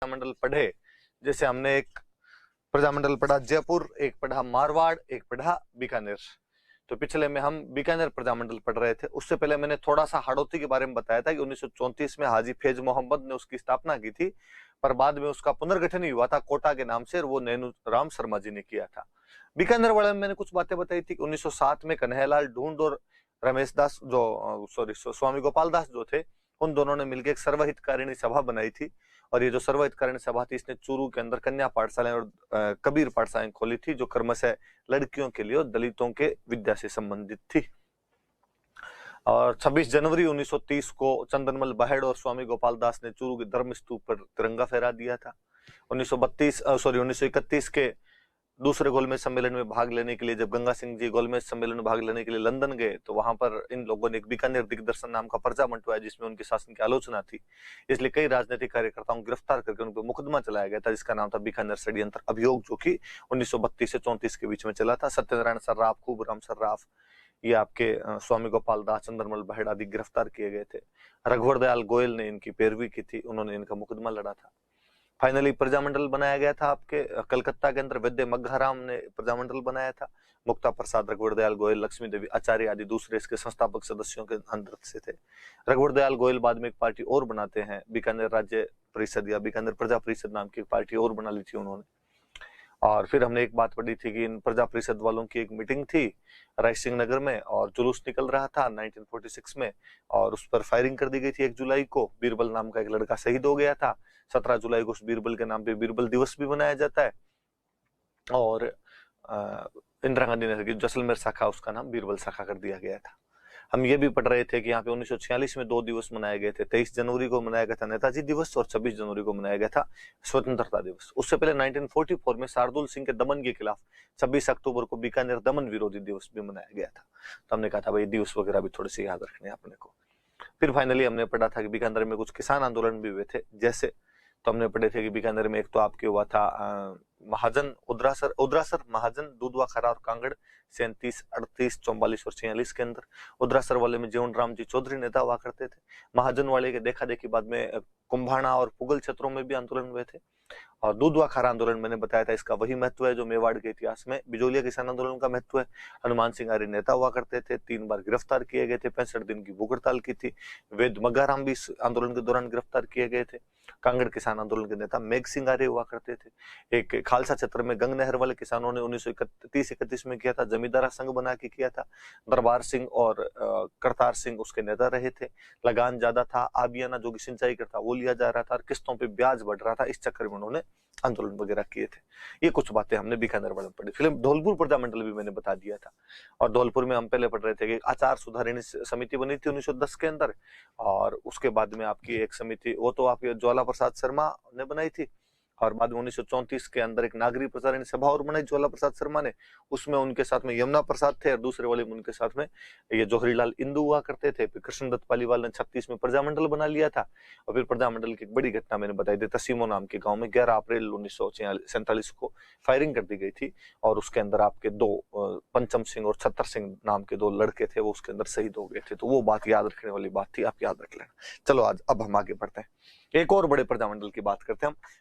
प्रजामंडल पढ़े, जैसे हमने एक प्रजामंडल पढ़ा जयपुर, एक पढ़ा मारवाड़, एक पढ़ा बीकानेर। तो पिछले में हम बीकानेर प्रजामंडल पढ़ रहे थे। उससे पहले मैंने थोड़ा सा हाड़ौती के बारे में बताया था कि 1934 में हाजी फैज मोहम्मद ने उसकी स्थापना की थी, पर बाद में उसका पुनर्गठन ही हुआ था कोटा के नाम से, और वो नैनू राम शर्मा जी ने किया था। बीकानेर वाले में मैंने कुछ बातें बताई थी कि 1907 में कन्हैयालाल ढूंढ और रमेश दास स्वामी गोपाल दास जो थे, उन दोनों ने मिलकर एक सर्वहितकारिणी सभा बनाई थी। और ये जो सर्वहितकारिणी सभा थी, इसने चूरू के अंदर कन्या पाठशालाएं और कबीर पाठशालाएं खोली थी, जो क्रमशः लड़कियों के लिए और दलितों के विद्या से संबंधित थी। और 26 जनवरी 1930 को चंदनमल बहेड़ और स्वामी गोपाल दास ने चूरू के धर्म स्तूप पर तिरंगा फहरा दिया था। 1931 के दूसरे गोलमेज सम्मेलन में भाग लेने के लिए जब गंगा सिंह जी गोलमेज सम्मेलन में भाग लेने के लिए लंदन गए, तो वहां पर इन लोगों ने एक बीकानेर दिग्दर्शन नाम का पर्चा मंटवाया, जिसमें उनके शासन की आलोचना थी। इसलिए कई राजनीतिक कार्यकर्ताओं को गिरफ्तार करके उन पर मुकदमा चलाया गया था, जिसका नाम था बीकानेर षड्यंत्र अभियोग, जो कि 1932 से 34 के बीच में चला था। सत्यनारायण सर्राफ, खूबराम सर्राफ, ये आपके स्वामी गोपाल दास, चंद्रमल बहेड़ आदि गिरफ्तार किए गए थे। रघुवर दयाल गोयल ने इनकी पैरवी की थी, उन्होंने इनका मुकदमा लड़ा था। फाइनली प्रजामंडल बनाया गया था आपके कलकत्ता के अंदर, वैद्य मग्घाराम ने प्रजामंडल बनाया था। मुक्ता प्रसाद, रघुवर दयाल गोयल, लक्ष्मी देवी आचार्य आदि दूसरे इसके संस्थापक सदस्यों के अंदर से थे। रघुवर दयाल गोयल बाद में एक पार्टी और बनाते हैं, बीकानेर राज्य परिषद या बीकानेर प्रजा परिषद नाम की एक पार्टी और बना ली थी उन्होंने। और फिर हमने एक बात पढ़ी थी कि इन प्रजा परिषद वालों की एक मीटिंग थी राय सिंह नगर में, और जुलूस निकल रहा था 1946 में, और उस पर फायरिंग कर दी गई थी 1 जुलाई को। बीरबल नाम का एक लड़का शहीद हो गया था। 17 जुलाई को उस बीरबल के नाम पे बीरबल दिवस भी मनाया जाता है। और इंदिरा गांधी ने जैसलमेर शाखा, उसका नाम बीरबल शाखा कर दिया गया था। हम ये भी पढ़ रहे थे कि यहाँ पे 1946 में 2 दिवस मनाए गए थे। 23 जनवरी को मनाया गया था नेताजी दिवस, और 26 जनवरी को मनाया गया था स्वतंत्रता दिवस। उससे पहले 1944 में शार्दुल सिंह के दमन के खिलाफ 26 अक्टूबर को बीकानेर दमन विरोधी दिवस भी मनाया गया था। तो हमने कहा था भाई दिवस वगैरह भी थोड़े से याद रखने अपने को। फिर फाइनली हमने पढ़ा था कि बीकानेर में कुछ किसान आंदोलन भी हुए थे। जैसे तो हमने पढ़े थे कि बीकानेर में एक तो आपके हुआ था महाजन उद्रासर महाजन दूधवा खरा और कांगड़ 37, 38, 44 और 46 के अंदर। उद्रासर वाले में जीवन राम जी चौधरी नेता हुआ करते थे। महाजन वाले के देखा देखी बाद में कुंभाणा और पुगल क्षेत्रों में भी आंदोलन हुए थे। और दूधवा खारा आंदोलन मैंने बताया था, इसका वही महत्व है जो मेवाड़ के इतिहास में बिजोलिया किसान आंदोलन का महत्व है। हनुमान सिंह आर्य नेता हुआ करते थे, 3 बार गिरफ्तार किए गए थे, 65 दिन की भूख हड़ताल की थी। वेद मग्घाराम भी इस आंदोलन के दौरान गिरफ्तार किए गए थे। कांगड़ किसान आंदोलन के नेता मेघ सिंह आर्य हुआ करते थे। एक खालसा क्षेत्र में गंग नहर वाले किसानों ने 1931 में किया था, जमींदारा संघ बना के किया था। दरबार सिंह और करतार सिंह उसके नेता रहे थे। लगान ज्यादा था, आबियाना जो कि सिंचाई करता वो लिया जा रहा था, और किस्तों पे ब्याज बढ़ रहा था। इस चक्कर में उन्होंने आंदोलन वगैरह किए थे। ये कुछ बातें हमने बीकानेर वाले में पढ़ी। फिल्म धौलपुर प्रजामंडल भी मैंने बता दिया था। और धौलपुर में हम पहले पढ़ रहे थे कि आचार सुधारिणी समिति बनी थी 1910 के अंदर, और उसके बाद में आपकी एक समिति, वो तो आपके ज्वाला प्रसाद शर्मा ने बनाई थी। और बाद में 1934 के अंदर एक नागरिक प्रसारण सभा और बनाई ज्वाला प्रसाद शर्मा ने। उसमें उनके साथ में यमुना प्रसाद थे, और दूसरे वाले में उनके साथ में ये जौहरीलाल इंदू हुआ करते थे। फिर कृष्णदत्त पालीवाल ने 36 में प्रजामंडल बना लिया था। और फिर प्रजामंडल की एक बड़ी घटना मैंने बताई थी, तसीमो नाम के गांव में 11 अप्रैल 1947 को फायरिंग कर दी गई थी। और उसके अंदर आपके 2 पंचम सिंह और छत्तर सिंह नाम के 2 लड़के थे, वो उसके अंदर शहीद हो गए थे। तो वो बात याद रखने वाली बात थी, आप याद रख लेना। चलो आज अब हम आगे बढ़ते हैं, एक और बड़े प्रजामंडल की बात करते हैं हम।